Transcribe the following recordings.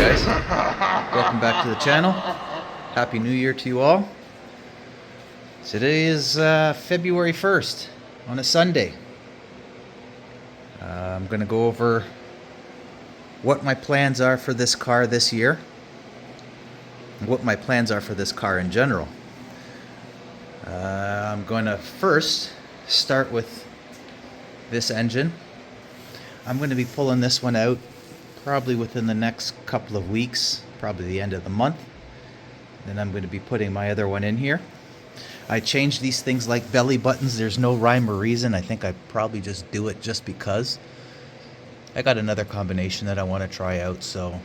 guys, welcome back to the channel. Happy New Year to you all. Today is February 1st on a Sunday. I'm going to go over what my plans are for this car this year, and what my plans are for this car in general. I'm going to first start with this engine. I'm going to be pulling this one out probably within the next couple of weeks, probably the end of the month. Then I'm going to be putting my other one in here. I changed these things like belly buttons. There's no rhyme or reason. I think I probably just do it just because. I got another combination that I want to try out, so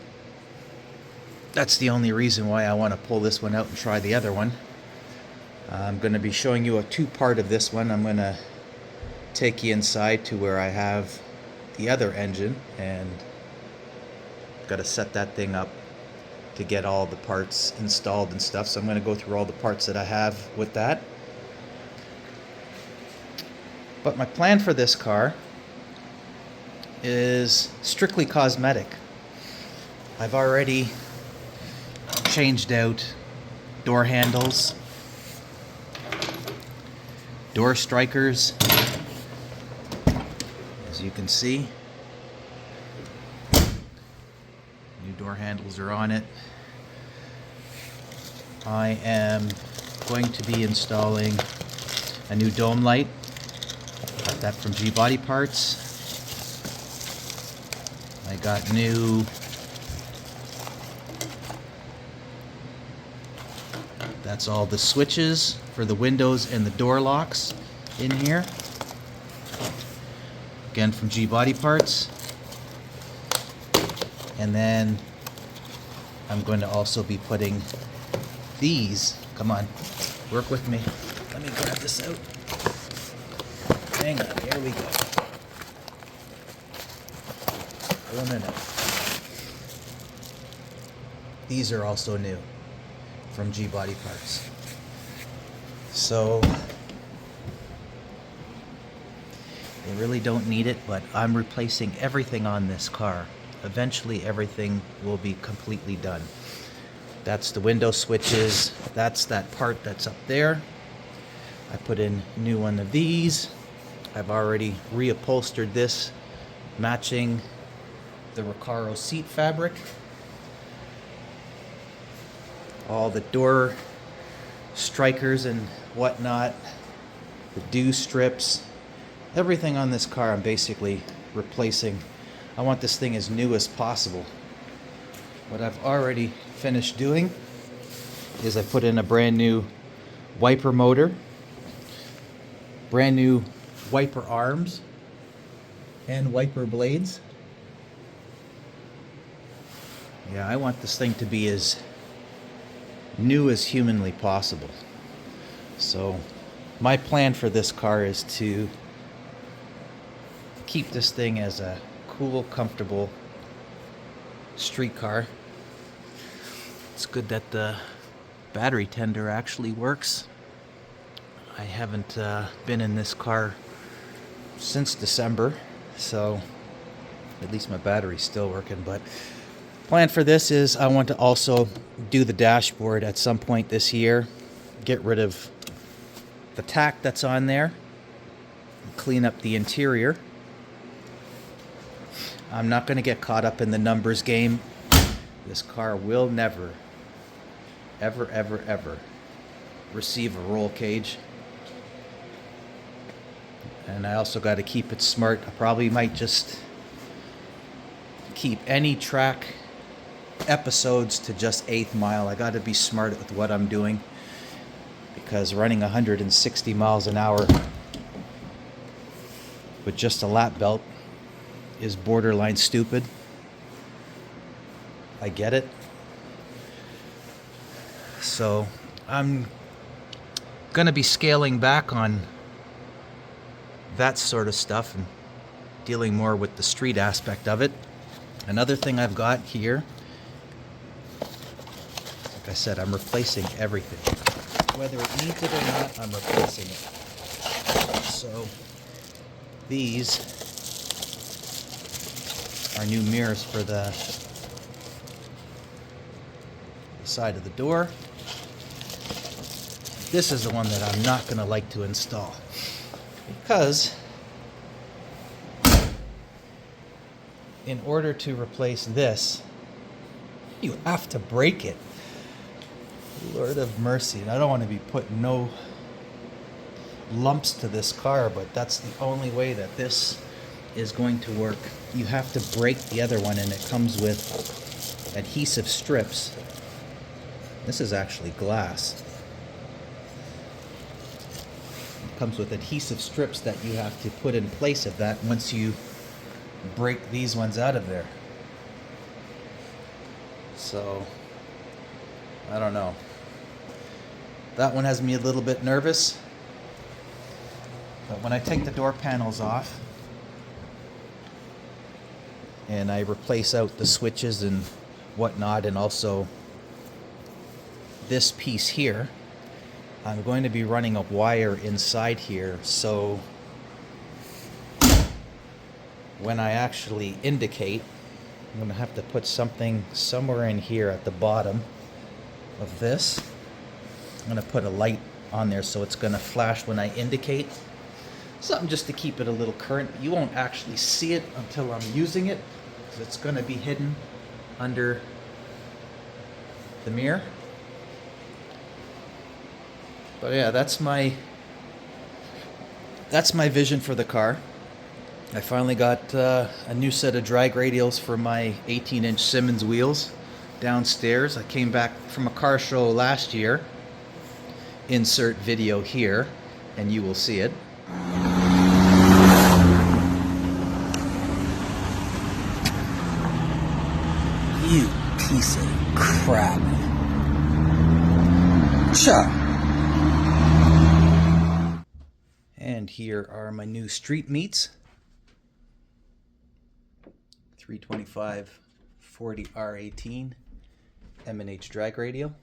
that's the only reason why I want to pull this one out and try the other one. I'm going to be showing you a two-part of this one. I'm going to take you inside to where I have the other engine, and got to set that thing up to get all the parts installed and stuff. So I'm going to go through all the parts that I have with that. But my plan for this car is strictly cosmetic. I've already changed out door handles, door strikers, as you can see. New door handles are on it. I am going to be installing a new dome light. Got that from G Body Parts. I got new that's all the switches for the windows and the door locks in here. Again from G Body Parts. And then I'm going to also be putting these, come on, work with me. Let me grab this out. Hang on, here we go. Oh, no. These are also new from G Body Parts. So they really don't need it, but I'm replacing everything on this car. Eventually everything will be completely done. That's the window switches. That's that part that's up there. I put in a new one of these. I've already reupholstered this, matching the Recaro seat fabric. All the door strikers and whatnot, the dew strips, everything on this car I'm basically replacing. I want this thing as new as possible. What I've already finished doing is I put in a brand new wiper motor, brand new wiper arms, and wiper blades. Yeah, I want this thing to be as new as humanly possible. So my plan for this car is to keep this thing as a cool, comfortable street car. It's good that the battery tender actually works. I haven't been in this car since December, so at least my battery's still working. But plan for this is I want to also do the dashboard at some point this year, get rid of the tack that's on there, clean up the interior. I'm not going to get caught up in the numbers game. This car will never, ever, ever, ever receive a roll cage. And I also got to keep it smart. I probably might just keep any track episodes to just 8th mile. I got to be smart with what I'm doing, because running 160 miles an hour with just a lap belt is borderline stupid. I get it. So I'm gonna be scaling back on that sort of stuff and dealing more with the street aspect of it. Another thing I've got here, like I said, I'm replacing everything. Whether it needs it or not, I'm replacing it. So these are new mirrors for the the side of the door. This is the one that I'm not going to like to install, because in order to replace this, you have to break it. Lord of mercy. And I don't want to be putting no lumps to this car, but that's the only way that this is going to work. You have to break the other one, and it comes with adhesive strips. This is actually glass. It comes with adhesive strips that you have to put in place of that once you break these ones out of there. So, I don't know. That one has me a little bit nervous. But when I take the door panels off and I replace out the switches and whatnot, and also this piece here, I'm going to be running a wire inside here, so when I actually indicate, I'm going to have to put something somewhere in here at the bottom of this. I'm going to put a light on there so it's going to flash when I indicate. Something just to keep it a little current. You won't actually see it until I'm using it, because it's going to be hidden under the mirror. But yeah, that's my vision for the car. I finally got a new set of drag radials for my 18-inch Simmons wheels downstairs. I came back from a car show last year. Insert video here, and you will see it. You piece of crap. Chuck. And here are my new street meets. 325 40 R18 M&H drag radial.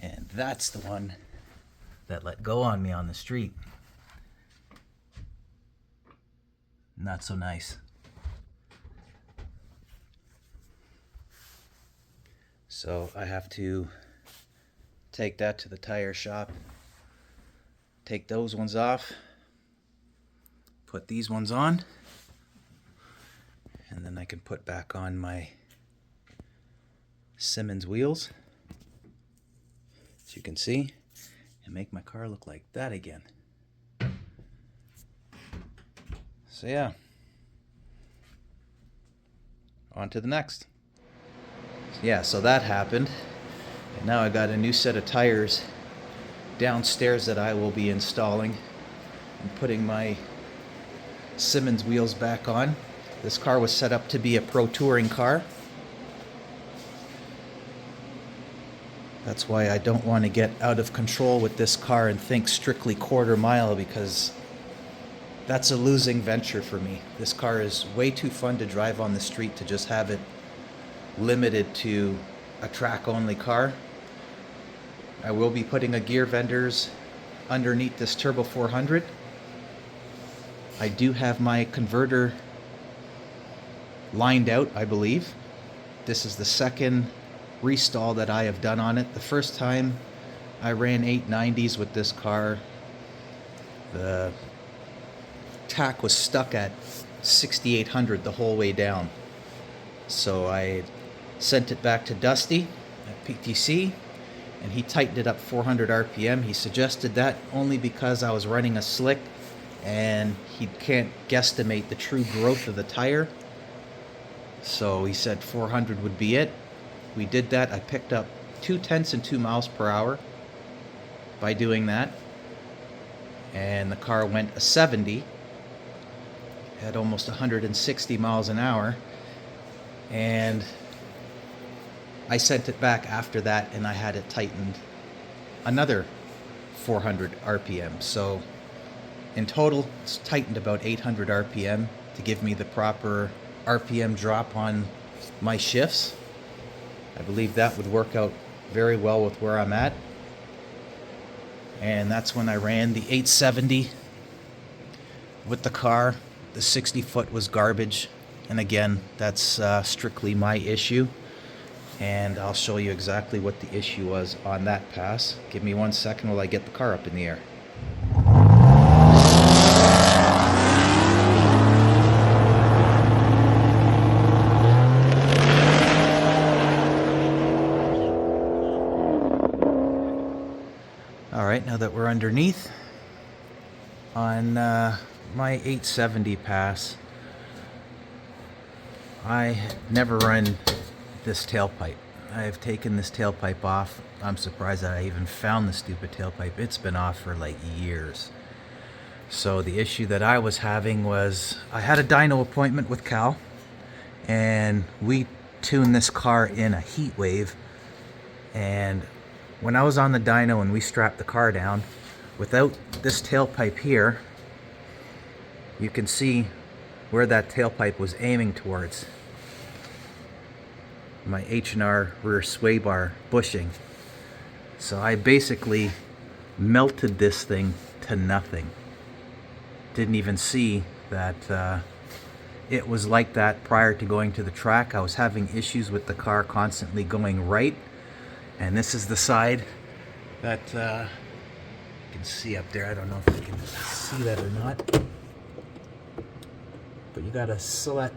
And that's the one that let go on me on the street. Not so nice. So I have to take that to the tire shop, take those ones off, put these ones on, and then I can put back on my Simmons wheels, as you can see, and make my car look like that again. So yeah, on to the next. Yeah, so that happened, and now I got a new set of tires downstairs that I will be installing and putting my Simmons wheels back on. This car was set up to be a pro touring car. That's why I don't want to get out of control with this car and think strictly quarter mile, because that's a losing venture for me. This car is way too fun to drive on the street to just have it limited to a track only car. I will be putting a gear vendors underneath this Turbo 400. I do have my converter lined out, I believe. This is the second restall that I have done on it. The first time I ran 890s with this car, the tack was stuck at 6800 the whole way down. So I sent it back to Dusty at PTC, and he tightened it up 400 RPM. He suggested that only because I was running a slick and he can't guesstimate the true growth of the tire. So he said 400 would be it. We did that. I picked up 0.2 and 2 miles per hour by doing that. And the car went a 70 at almost 160 miles an hour. And I sent it back after that, and I had it tightened another 400 RPM. So in total, it's tightened about 800 RPM to give me the proper RPM drop on my shifts. I believe that would work out very well with where I'm at. And that's when I ran the 870 with the car. The 60 foot was garbage. And again, that's strictly my issue. and I'll show you exactly what the issue was on that pass. Give me 1 second while I get the car up in the air. Alright, now that we're underneath, on my 870 pass, I never run this tailpipe. I've taken this tailpipe off. I'm surprised that I even found the stupid tailpipe. It's been off for like years. So the issue that I was having was I had a dyno appointment with Cal, and we tuned this car in a heat wave. And when I was on the dyno and we strapped the car down, without this tailpipe here, you can see where that tailpipe was aiming towards. My H&R rear sway bar bushing. So I basically melted this thing to nothing. Didn't even see that it was like that prior to going to the track. I was having issues with the car constantly going right. And this is the side that you can see up there. I don't know if you can see that or not. But you gotta select.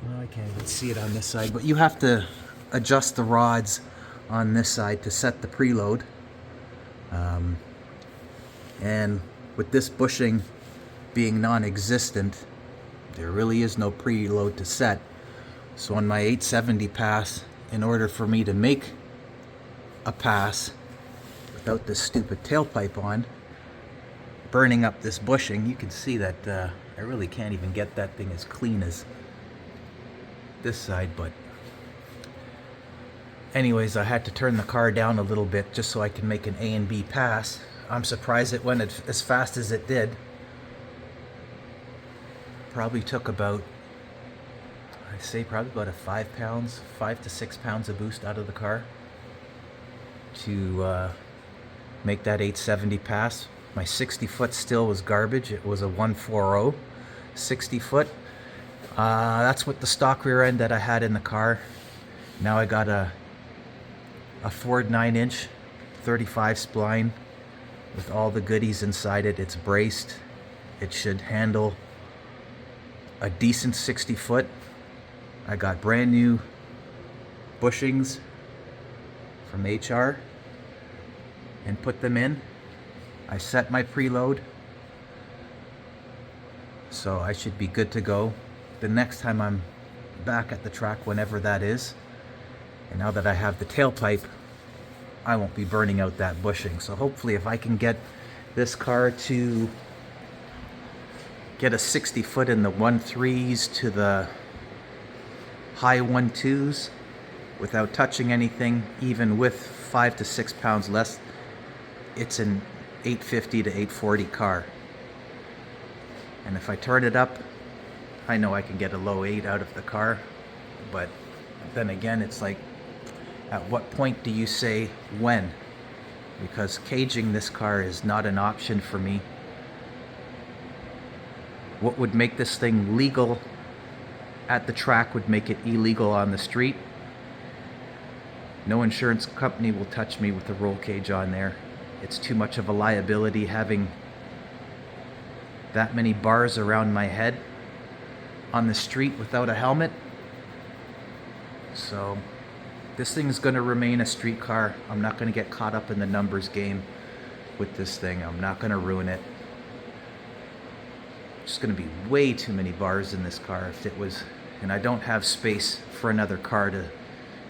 No, I can't even see it on this side. But you have to adjust the rods on this side to set the preload. And with this bushing being non-existent, there really is no preload to set. So on my 870 pass, in order for me to make a pass without this stupid tailpipe on, burning up this bushing, you can see that I really can't even get that thing as clean as this side. But anyways, I had to turn the car down a little bit just so I can make an A and B pass. I'm surprised it went as fast as it did. Probably took about, I'd say probably about 5 to 6 pounds of boost out of the car to make that 870 pass. My 60 foot still was garbage. It was a 140 60 foot. That's with the stock rear end that I had in the car. Now I got a Ford 9-inch 35 spline with all the goodies inside it. It's braced. It should handle a decent 60 foot. I got brand new bushings from HR and put them in. I set my preload, so I should be good to go the next time I'm back at the track, whenever that is. And now that I have the tailpipe, I won't be burning out that bushing. So hopefully if I can get this car to get a 60 foot in the 1.3s to the high 1.2s without touching anything, even with 5 to 6 pounds less, it's an 850 to 840 car. And if I turn it up, I know I can get a low 8 out of the car. But then again, it's like, at what point do you say when? Because caging this car is not an option for me. What would make this thing legal at the track would make it illegal on the street. No insurance company will touch me with a roll cage on there. It's too much of a liability having that many bars around my head on the street without a helmet. So this thing is going to remain a street car. I'm not going to get caught up in the numbers game with this thing. I'm not going to ruin it. There's going to be way too many bars in this car if it was, and I don't have space for another car to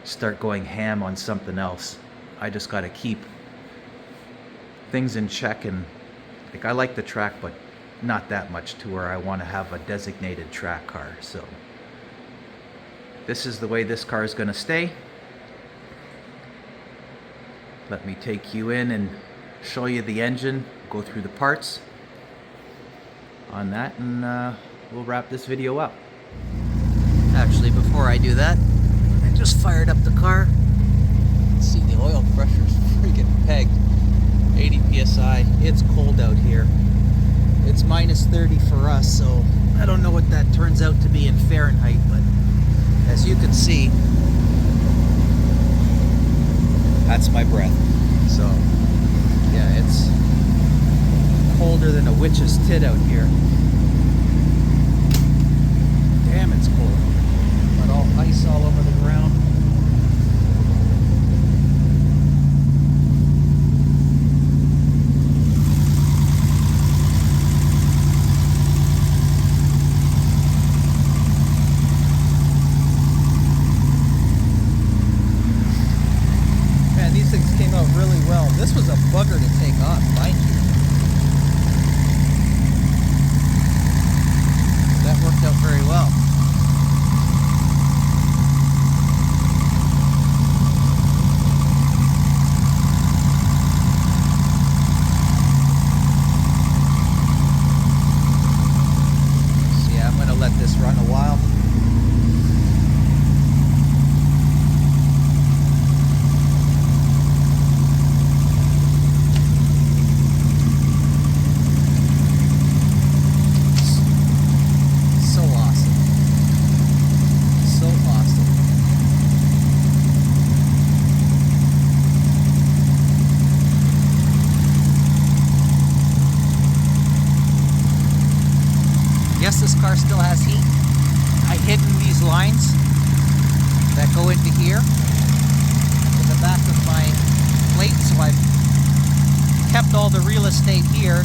start going ham on something else. I just got to keep things in check. And like, I like the track, but not that much to where I want to have a designated track car. So this is the way this car is going to stay. Let me take you in and show you the engine, go through the parts on that, and we'll wrap this video up. Actually, before I do that, I just fired up the car. See, the oil pressure's freaking pegged. 80 psi. It's cold out here. It's minus 30 for us, so I don't know what that turns out to be in Fahrenheit, but as you can see, That's my breath. So, yeah, it's colder than a witch's tit out here. Damn, it's cold. Got all ice all over the ground. Man, these things came out really well. This was a bugger to take off, mind you. That worked out very well. So yeah, I'm going to let this run a while. Yes, this car still has heat. I've hidden these lines that go into here, in the back of my plate, so I've kept all the real estate here.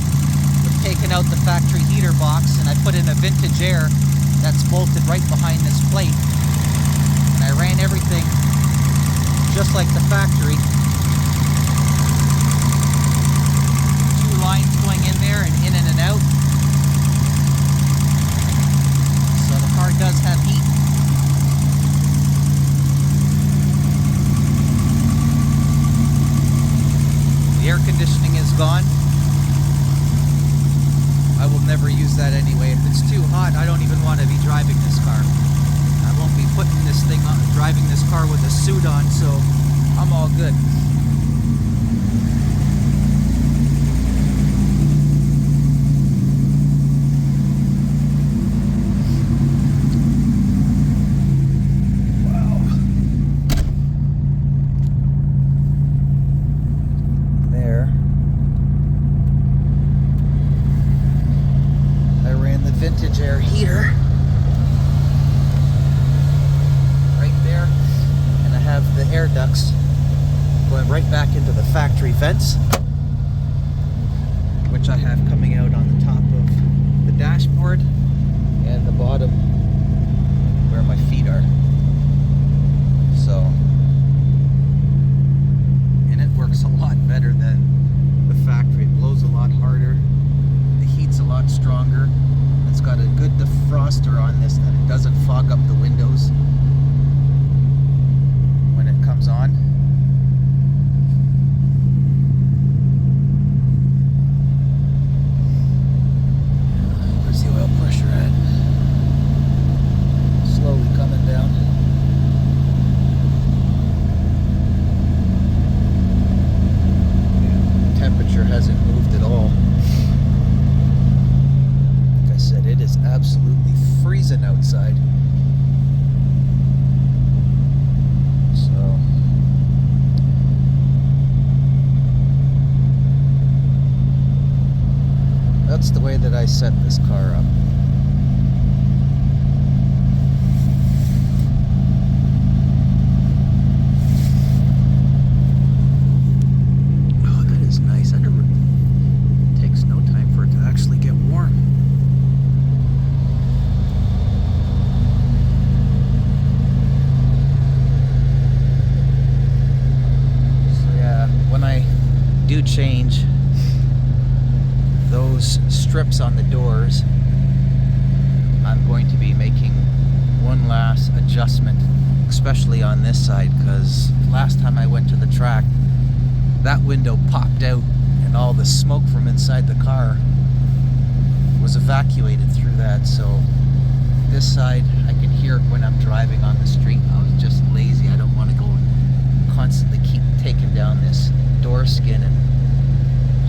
We've taken out the factory heater box, and I put in a vintage air that's bolted right behind this plate. And I ran everything just like the factory. 2 lines going in there and in and out. Does have heat. The air conditioning is gone. I will never use that anyway. If it's too hot, I don't even want to be driving this car. I won't be putting this thing on, driving this car with a suit on, so I'm all good. Vintage air heater right there, and I have the air ducts going right back into the factory vents, which I have coming out on the top of the dashboard and the bottom where my feet are. So, and it works a lot better than the factory. It blows a lot harder, the heat's a lot stronger. It's got a good defroster on this that it doesn't fog up the windows when it comes on. Where's the oil pressure at? Slowly coming down. Yeah, temperature hasn't moved at all. Said it is absolutely freezing outside. So that's the way that I set this car up. Oh, that is nice. It takes no time for it to actually get warm. When I do change those strips on the doors, I'm going to be making one last adjustment, especially on this side, because last time I went to the track, that window popped out and all the smoke from inside the car was evacuated through that. So this side, I can hear it when I'm driving on the street. I was just lazy. I don't want to go and constantly keep taking down this door skin and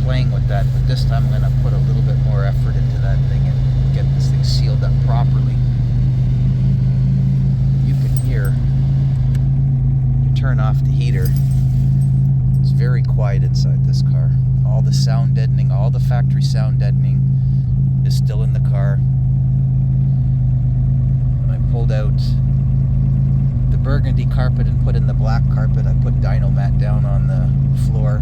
playing with that, but this time I'm going to put a little bit more effort into that thing and get this thing sealed up properly. You can hear, turn off the heater, very quiet inside this car. All the sound deadening, all the factory sound deadening is still in the car. When I pulled out the burgundy carpet and put in the black carpet, I put dyno mat down on the floor.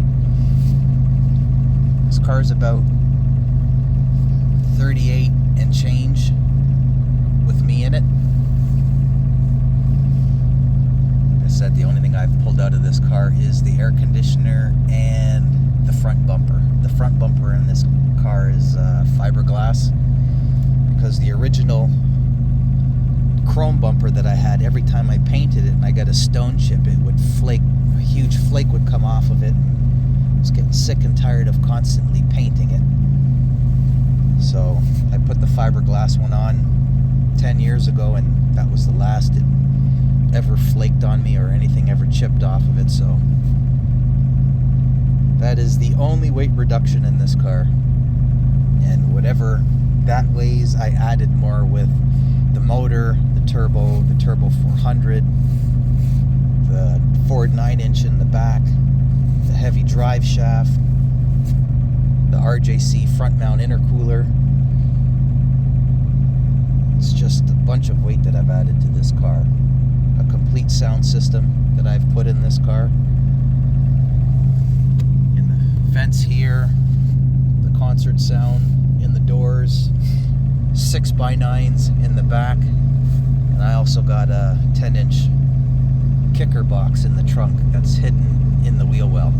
This car is about 38 and change with me in it. Like I said, the only thing I've pulled out of this car is the air conditioner and the front bumper. The front bumper in this car is fiberglass, because the original chrome bumper that I had, every time I painted it and I got a stone chip, it would flake. A huge flake would come off of it. I was getting sick and tired of constantly painting it. So I put the fiberglass one on 10 years ago, and that was the last it ever flaked on me or anything ever chipped off of it. So that is the only weight reduction in this car. And whatever that weighs, I added more with the motor, the turbo 400, the Ford 9-inch in the back, the heavy drive shaft, the RJC front mount intercooler. It's just a bunch of weight that I've added to this car. A complete sound system that I've put in this car. In the vents here, the concert sound in the doors, 6x9s in the back, and I also got a 10-inch kicker box in the trunk that's hidden in the wheel well.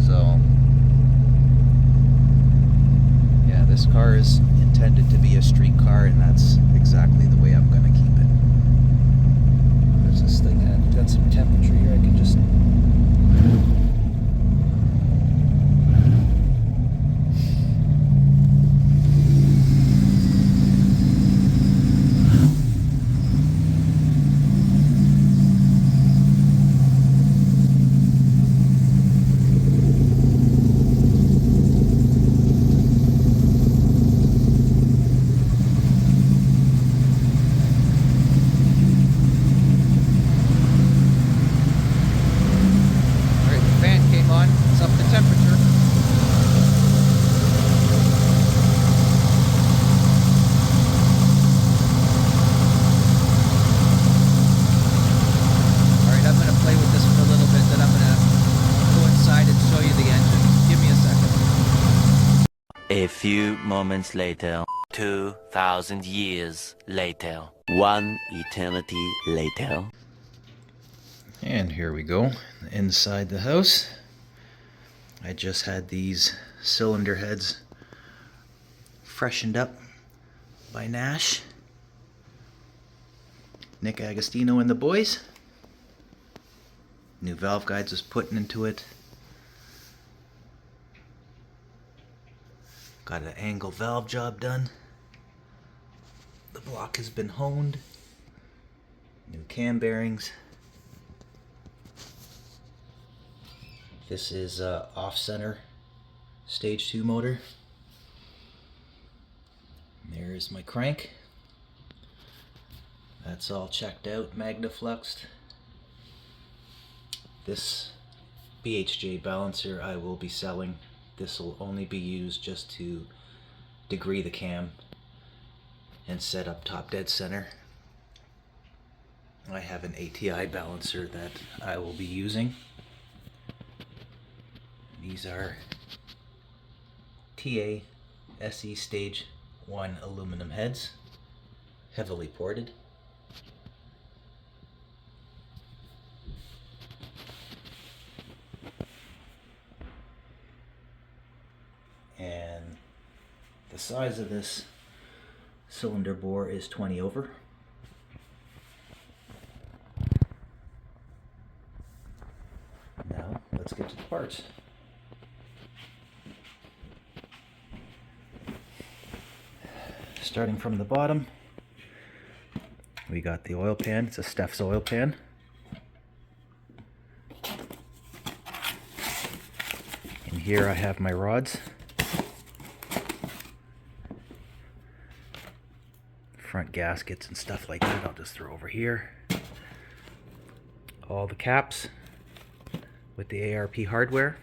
So yeah, this car is intended to be a street car, and that's exactly the way I'm going to keep it. There's this thing that got some temperature here. I can just A few moments later, 2,000 years later, one eternity later. And here we go, inside the house. I just had these cylinder heads freshened up by Nash, Nick Agostino and the boys. New valve guides was putting into it. Got an angle valve job done. The block has been honed. New cam bearings. This is off-center stage 2 motor. There's my crank. That's all checked out, magnafluxed. This BHJ balancer I will be selling. This will only be used just to degree the cam and set up top dead center. I have an ATI balancer that I will be using. These are TA SE Stage 1 aluminum heads, heavily ported. And the size of this cylinder bore is 20 over. Now let's get to the parts. Starting from the bottom, we got the oil pan. It's a Steph's oil pan. And here I have my rods. Front gaskets and stuff like that I'll just throw over here. All the caps with the ARP hardware.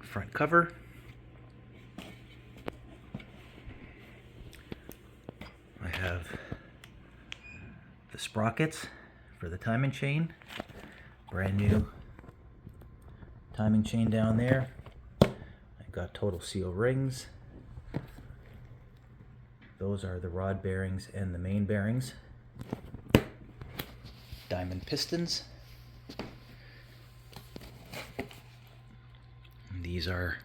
Front cover. I have the sprockets for the timing chain. Brand new timing chain down there. I've got total seal rings. Those are the rod bearings and the main bearings. Diamond pistons. And these are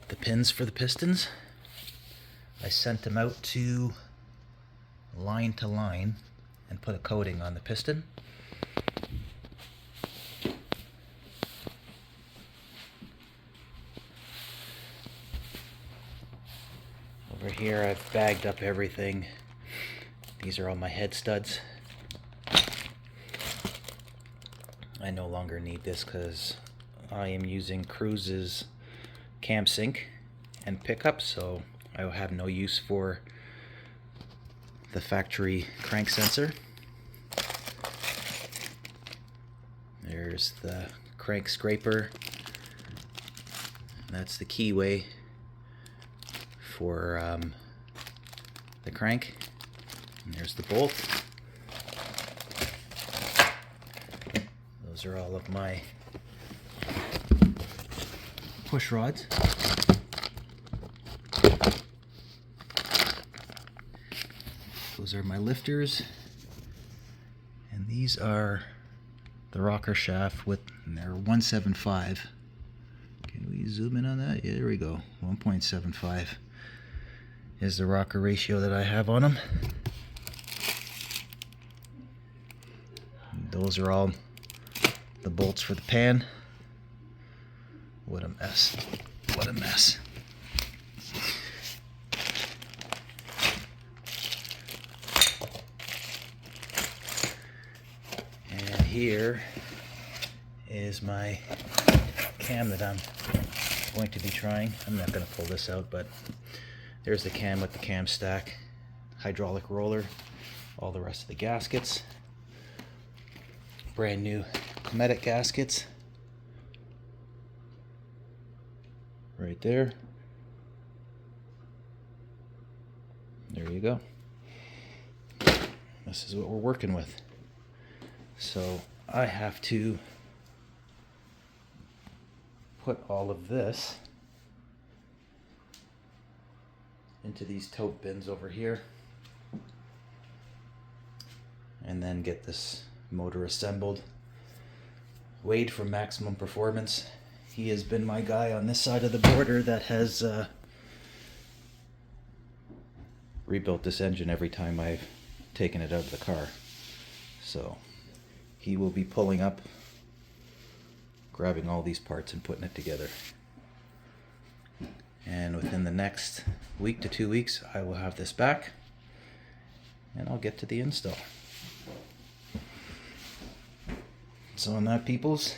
the pins for the pistons. I sent them out to line and put a coating on the piston. Over here I've bagged up everything. These are all my head studs. I no longer need this because I am using Cruise's cam sync and pickup, so I will have no use for the factory crank sensor. There's the crank scraper. That's the keyway for the crank. And there's the bolt. Those are all of my push rods. Those are my lifters. And these are the rocker shaft with, and they're 175. Can we zoom in on that? Yeah, there we go. 1.75 is the rocker ratio that I have on them. And those are all the bolts for the pan. What a mess. What a mess. And here is my cam that I'm going to be trying. I'm not going to pull this out, but there's the cam with the cam stack, hydraulic roller, all the rest of the gaskets. Brand new Cosmetic gaskets. Right there. There you go. This is what we're working with. So I have to put all of this into these tote bins over here, and then get this motor assembled. Wade from Maximum Performance, he has been my guy on this side of the border that has rebuilt this engine every time I've taken it out of the car. So he will be pulling up, grabbing all these parts and putting it together. And within the next week to 2 weeks, I will have this back and I'll get to the install. So on that, peoples,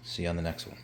see you on the next one.